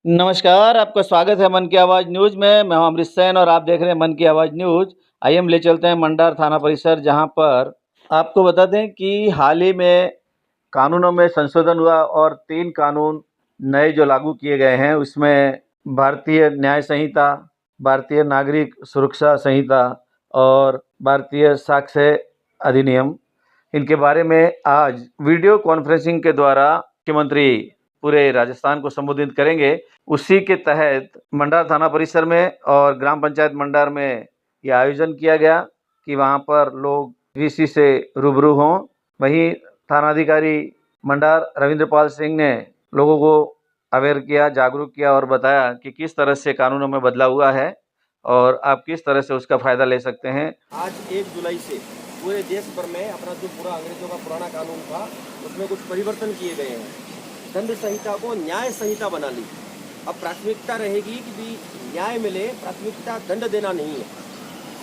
नमस्कार, आपका स्वागत है मन की आवाज़ न्यूज़ में। मैं हूं अमृत सैन और आप देख रहे हैं मन की आवाज़ न्यूज़। आइए हम ले चलते हैं मंडार थाना परिसर, जहां पर आपको बता दें कि हाल ही में कानूनों में संशोधन हुआ और 3 कानून नए जो लागू किए गए हैं, उसमें भारतीय न्याय संहिता, भारतीय नागरिक सुरक्षा संहिता और भारतीय साक्ष्य अधिनियम, इनके बारे में आज वीडियो कॉन्फ्रेंसिंग के द्वारा मुख्यमंत्री पूरे राजस्थान को संबोधित करेंगे। उसी के तहत मंडार थाना परिसर में और ग्राम पंचायत मंडार में यह आयोजन किया गया कि वहां पर लोग इसी से रूबरू हों। वहीं थानाधिकारी मंडार रविंद्रपाल सिंह ने लोगों को अवेयर किया, जागरूक किया और बताया कि किस तरह से कानूनों में बदलाव हुआ है और आप किस तरह से उसका फायदा ले सकते हैं। आज 1 जुलाई से पूरे देश भर में अपना जो पूरा अंग्रेजों का पुराना कानून था उसमें कुछ परिवर्तन किए गए हैं। दंड संहिता को न्याय संहिता बना ली। अब प्राथमिकता रहेगी कि भी न्याय मिले, प्राथमिकता दंड देना नहीं है।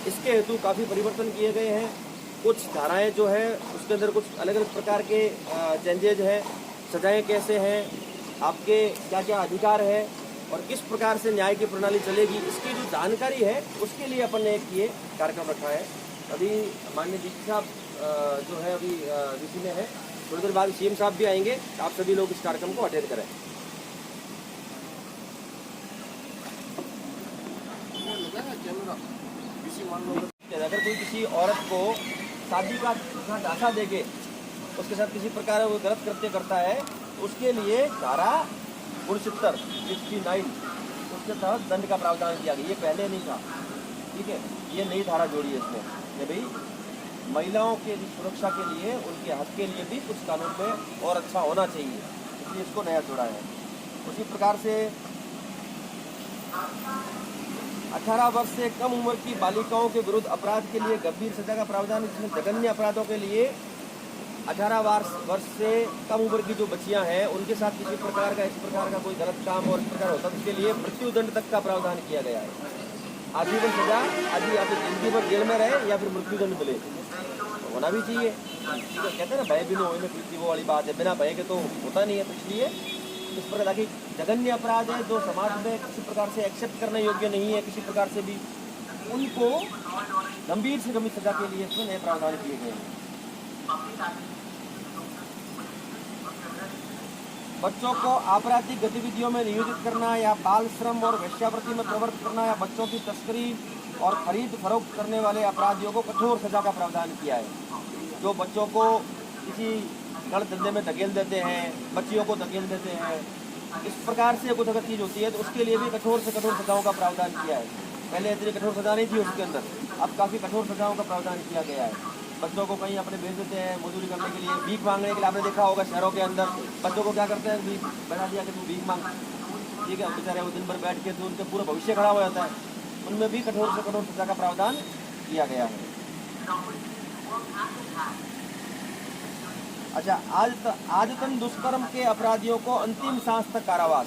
इसके हेतु काफ़ी परिवर्तन किए गए हैं। कुछ धाराएं जो है उसके अंदर कुछ अलग अलग प्रकार के चेंजेज हैं। सजाएं कैसे हैं, आपके क्या क्या अधिकार है और किस प्रकार से न्याय की प्रणाली चलेगी, इसकी जो जानकारी है उसके लिए अपन ने एक ये कार्यक्रम रखा है। अभी माननीय डीसी साहब जो है अभी डीसी में है, थोड़ी देर बाद सीएम साहब भी आएंगे। आप सभी लोग इस कार्यक्रम को अटेंड करें। अगर कोई किसी औरत को शादी का ढांचा देके उसके साथ किसी प्रकार वो गलत कृत्य करता है, उसके लिए धारा 69 उसके तहत दंड का प्रावधान किया गया। ये पहले नहीं था, ठीक है। ये नई धारा जोड़ी है इसमें कि भाई महिलाओं के सुरक्षा के लिए, उनके हक के लिए भी कुछ कानून में और अच्छा होना चाहिए, इसलिए इसको नया जोड़ा है। उसी प्रकार से 18 वर्ष से कम उम्र की बालिकाओं के विरुद्ध अपराध के लिए गंभीर सजा का प्रावधान, जिसमें जघन्य अपराधों के लिए 18 वर्ष से कम उम्र की जो बच्चियां हैं उनके साथ किसी प्रकार का इस प्रकार का कोई गलत काम और इस प्रकार होता है, उसके लिए मृत्युदंड तक का प्रावधान किया गया है। आजीवन सजा, आदि या फिर जिंदगी भर जेल में रहे या फिर मृत्युदंड मिले, तो होना भी चाहिए। कहते हैं ना, भय बिना होए में प्रीति, वो वाली बात है। बिना भय के तो होता नहीं है। तो इसलिए इस प्रकार ताकि जघन्य अपराध है जो समाज में किसी प्रकार से एक्सेप्ट करने योग्य नहीं है किसी प्रकार से भी, उनको गंभीर से गंभीर सजा के लिए इसमें नए प्रावधान किए गए हैं। बच्चों को आपराधिक गतिविधियों में नियोजित करना या बाल श्रम और वेश्यावृत्ति में प्रवृत्त करना या बच्चों की तस्करी और खरीद फरोख्त करने वाले अपराधियों को कठोर सजा का प्रावधान किया है। जो बच्चों को किसी गलत धंधे में धकेल देते हैं, बच्चियों को धकेल देते हैं, इस प्रकार से कुछ अगर चीज़ होती है तो उसके लिए भी कठोर से कठोर सजाओं का प्रावधान किया है। पहले इतनी कठोर सजा नहीं थी उसके अंदर, अब काफ़ी कठोर सजाओं का प्रावधान किया गया है। बच्चों को कहीं अपने भेज देते हैं मजदूरी करने के लिए, भीख मांगने के लिए। आपने देखा होगा शहरों के अंदर बच्चों को क्या करते हैं, भीख बैठा दिया कि तू भीख मांग, ठीक है। बेचारे वो दिन भर बैठ के तो उनके पूरा भविष्य खड़ा हो जाता है। उनमें भी कठोर से कठोर सजा का प्रावधान किया गया है। अच्छा, आदतन दुष्कर्म के अपराधियों को अंतिम सांस तक कारावास।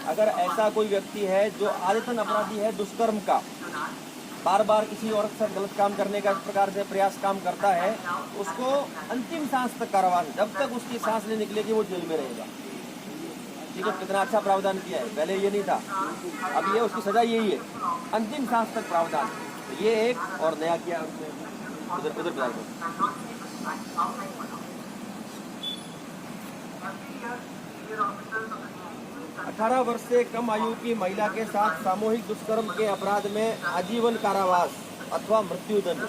अगर ऐसा कोई व्यक्ति है जो आदतन अपराधी है दुष्कर्म का, बार बार किसी औरत के साथ गलत काम करने का इस प्रकार से प्रयास काम करता है, उसको अंतिम सांस तक कारावास, जब तक उसकी सांस नहीं निकलेगी वो जेल में रहेगा। ठीक है, कितना अच्छा प्रावधान किया है। पहले ये नहीं था, अब ये उसकी सजा यही है, अंतिम सांस तक प्रावधान। ये एक और नया किया उधर उधर 18 वर्ष से कम आयु की महिला के साथ सामूहिक दुष्कर्म के अपराध में आजीवन कारावास अथवा मृत्युदंड।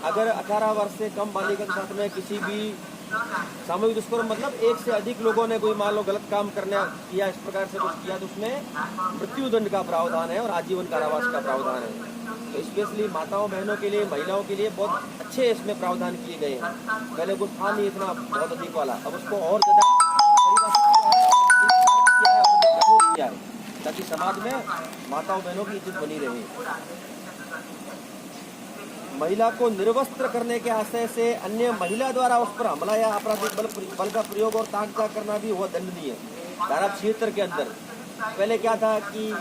अगर 18 वर्ष से कम बालिका के साथ में किसी भी सामूहिक दुष्कर्म मतलब एक से अधिक लोगों ने कोई मान लो गलत काम करने किया, इस प्रकार से कुछ किया, तो उसमें मृत्युदंड का प्रावधान है और आजीवन कारावास का प्रावधान है। तो स्पेशली माताओं बहनों के लिए, महिलाओं के लिए बहुत अच्छे इसमें प्रावधान किए गए हैं। पहले कुछ था नहीं इतना बहुत अधिक वाला, अब उसको और ज़्यादा किया है ताकि समाज में माताओं बहनों की इज्जत बनी रहे। महिला को निर्वस्त्र करने के आशय से अन्य महिला द्वारा उस पर हमला या आपराधिक बल का प्रयोग और ताकजा करना भी हुआ दंडनीय है। धारा 76 के अंदर पहले क्या था कि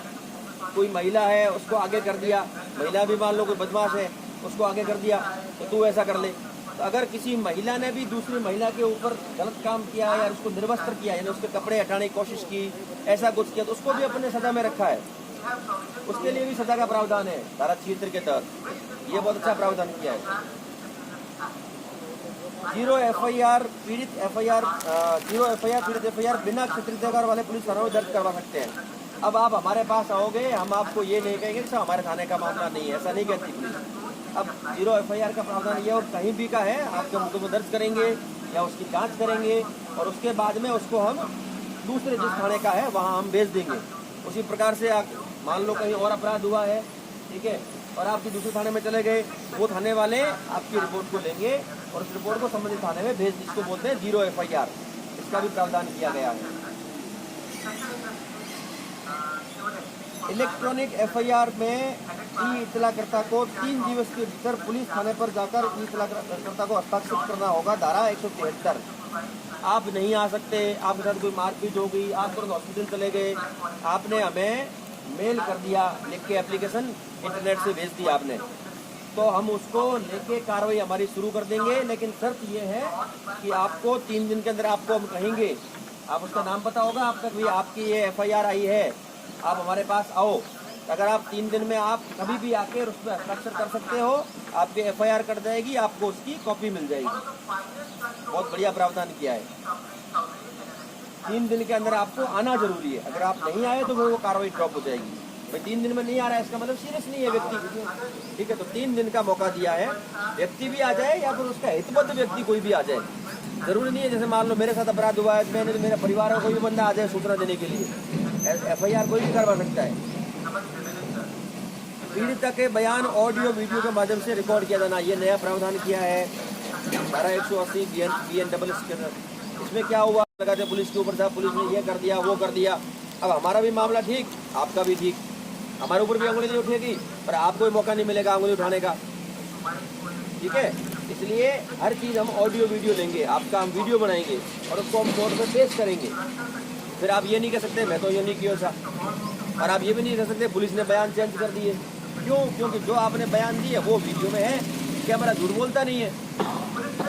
कोई महिला है उसको आगे कर दिया, महिला भी मान लो कोई बदमाश है उसको आगे कर दिया तो तू ऐसा कर ले, अगर किसी महिला ने भी दूसरी महिला के ऊपर गलत काम किया या उसको निर्वस्त्र किया, यानी उसके कपड़े हटाने की कोशिश की, ऐसा कुछ किया, तो उसको भी अपने सजा में रखा है। उसके लिए भी सजा का प्रावधान है धारा 76 के तहत। ये बहुत अच्छा प्रावधान किया है। जीरो एफआईआर पीड़ित एफआईआर पीड़ित एफआईआर बिना क्षेत्राधिकार वाले पुलिस थानों में दर्ज करवा सकते हैं। अब आप हमारे पास आओगे, हम आपको ये नहीं कहेंगे कि हमारे थाने का मामला नहीं है, ऐसा नहीं कहती पुलिस। अब जीरो एफआईआर का प्रावधान ये, और कहीं भी का है आपके मुकदमे दर्ज करेंगे या उसकी जांच करेंगे और उसके बाद में उसको हम दूसरे जिस थाने का है वहाँ हम भेज देंगे। उसी प्रकार से आप मान लो कहीं और अपराध हुआ है, ठीक है, और आप दूसरे थाने में चले गए, वो थाने वाले आपकी रिपोर्ट को लेंगे और उस रिपोर्ट को संबंधित थाने में भेज, जिसको बोलते हैं जीरो एफआईआर। इसका भी प्रावधान किया गया है। इलेक्ट्रॉनिक एफआईआर में ई इत्तलाकर्ता को 3 दिवस के भीतर पुलिस थाने पर जाकर ई इत्तलाकर्ता को हस्ताक्षरित करना होगा। धारा 173। आप नहीं आ सकते, आपके साथ कोई मारपीट हो गई, आप तुरंत हॉस्पिटल चले गए, आपने हमें मेल कर दिया, लिख के एप्लीकेशन इंटरनेट से भेज दिया आपने, तो हम उसको लेके कार्रवाई हमारी शुरू कर देंगे। लेकिन शर्त ये है कि आपको 3 दिन के अंदर आपको हम कहेंगे, आप उसका नाम पता होगा आपका, भाई आपकी ये एफआईआर आई है, आप हमारे पास आओ। अगर आप 3 दिन में आप कभी भी आके उस पर हस्ताक्षर कर सकते हो, आपकी एफआईआर कट जाएगी, आपको उसकी कॉपी मिल जाएगी। बहुत बढ़िया प्रावधान किया है। 3 दिन के अंदर आपको आना जरूरी है। अगर आप नहीं आए तो वो कार्रवाई ड्रॉप हो जाएगी। भाई 3 दिन में नहीं आ रहा है, इसका मतलब सीरियस नहीं है व्यक्ति, ठीक है। तो 3 दिन का मौका दिया है, व्यक्ति भी आ जाए या फिर उसका हितबद्ध व्यक्ति कोई भी आ जाए। जरूरी नहीं है जैसे मान लो मेरे साथ अपराध हुआ है, मैंने मेरे परिवार का कोई भी बंदा आ जाए सूचना देने के लिए, एफआईआर कोई भी करवा सकता है। पीड़िता के बयान ऑडियो वीडियो के माध्यम से रिकॉर्ड किया जाना, ये नया प्रावधान किया है धारा 180 BNSS के अंदर। इसमें क्या हुआ, लगाते पुलिस के ऊपर साहब पुलिस ने ये कर दिया वो कर दिया। अब हमारा भी मामला ठीक, आपका भी ठीक, हमारे ऊपर भी उंगली नहीं उठेगी पर आपको भी मौका नहीं मिलेगा उंगली उठाने का, ठीक है। इसलिए हर चीज़ हम ऑडियो वीडियो लेंगे, आपका हम वीडियो बनाएंगे और उसको हम कोर्ट में पेश करेंगे। फिर आप ये नहीं कह सकते मैं तो ये नहीं किया था, और आप ये भी नहीं कह सकते पुलिस ने बयान चेंज कर दिए। क्यों? क्योंकि जो आपने बयान दिया वो वीडियो में है, क्या हमारा झूठ बोलता नहीं है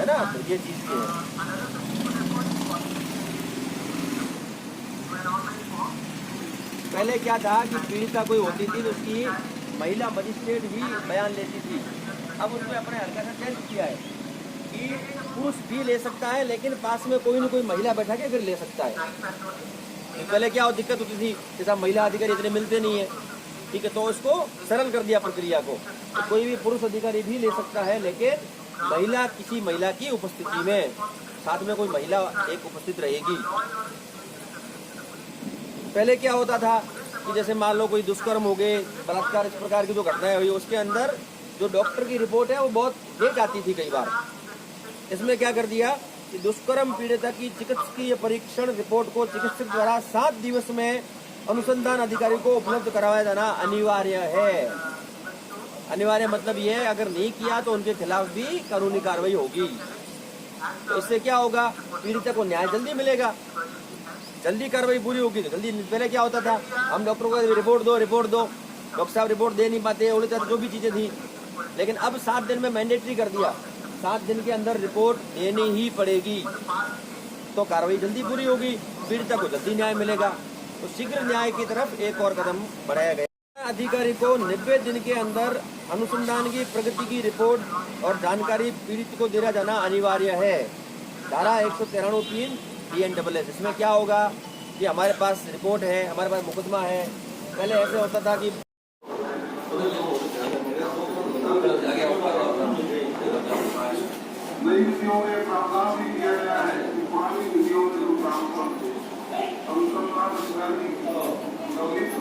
ना। तो ये चीज़ है। पहले क्या था कि पीड़िता कोई होती थी तो उसकी महिला मजिस्ट्रेट ही बयान लेती थी। अब उसमें अपने हल्का सा चेंज किया है कि पुरुष भी ले सकता है, लेकिन पास में कोई न कोई महिला बैठा के फिर ले सकता है। पहले क्या दिक्कत होती थी, जैसा महिला अधिकारी इतने मिलते नहीं है, ठीक है, तो उसको सरल कर दिया प्रक्रिया को। तो कोई भी पुरुष अधिकारी भी ले सकता है, लेकिन महिला किसी महिला की उपस्थिति में, साथ में कोई महिला एक उपस्थित रहेगी। पहले क्या होता था कि जैसे मान लो कोई दुष्कर्म हो गए, बलात्कार, इस प्रकार की जो घटनाएं हुई, उसके अंदर जो डॉक्टर की रिपोर्ट है वो बहुत लेट आती थी कई बार। इसमें क्या कर दिया कि दुष्कर्म पीड़िता की चिकित्सकीय परीक्षण रिपोर्ट को चिकित्सक द्वारा 7 दिवस में अनुसंधान अधिकारी को उपलब्ध करवाया जाना अनिवार्य है। अनिवार्य मतलब ये है अगर नहीं किया तो उनके खिलाफ भी कानूनी कार्रवाई होगी। तो इससे क्या होगा, पीड़िता को न्याय जल्दी मिलेगा, जल्दी कार्रवाई पूरी होगी तो जल्दी। पहले क्या होता था, हम डॉक्टर को रिपोर्ट दो, डॉक्टर साहब रिपोर्ट दे नहीं पाते, उल्टे जो भी चीजें थी। लेकिन अब 7 दिन में मैंडेटरी कर दिया, 7 दिन के अंदर रिपोर्ट देनी ही पड़ेगी, तो कार्रवाई जल्दी पूरी होगी, पीड़िता को जल्दी न्याय मिलेगा। तो शीघ्र न्याय की तरफ एक और कदम बढ़ाया गया। अधिकारी को 90 दिन के अंदर अनुसंधान की प्रगति की रिपोर्ट और जानकारी पीड़ित को दिया जाना अनिवार्य है। धारा 193 BNSS। इसमें क्या होगा कि हमारे पास रिपोर्ट है, हमारे पास मुकदमा है। पहले ऐसे होता था कि नई विधियों में प्रावधान भी किया गया है कि पुरानी विधियों में जो प्रावधान थे अनुसंधान अधिकारी ललित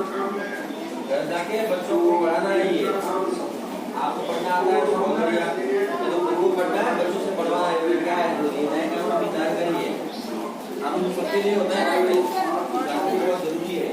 घर जाके बच्चों को पढ़ाना ही है। आपको पढ़ना आता है तो बहुत बढ़िया, तो उनको पढ़ना है, बच्चों से पढ़वाना है, तो क्या है जरूरी नए कानून की जानकारी है। कानून सबके लिए होता है, बहुत जरूरी है।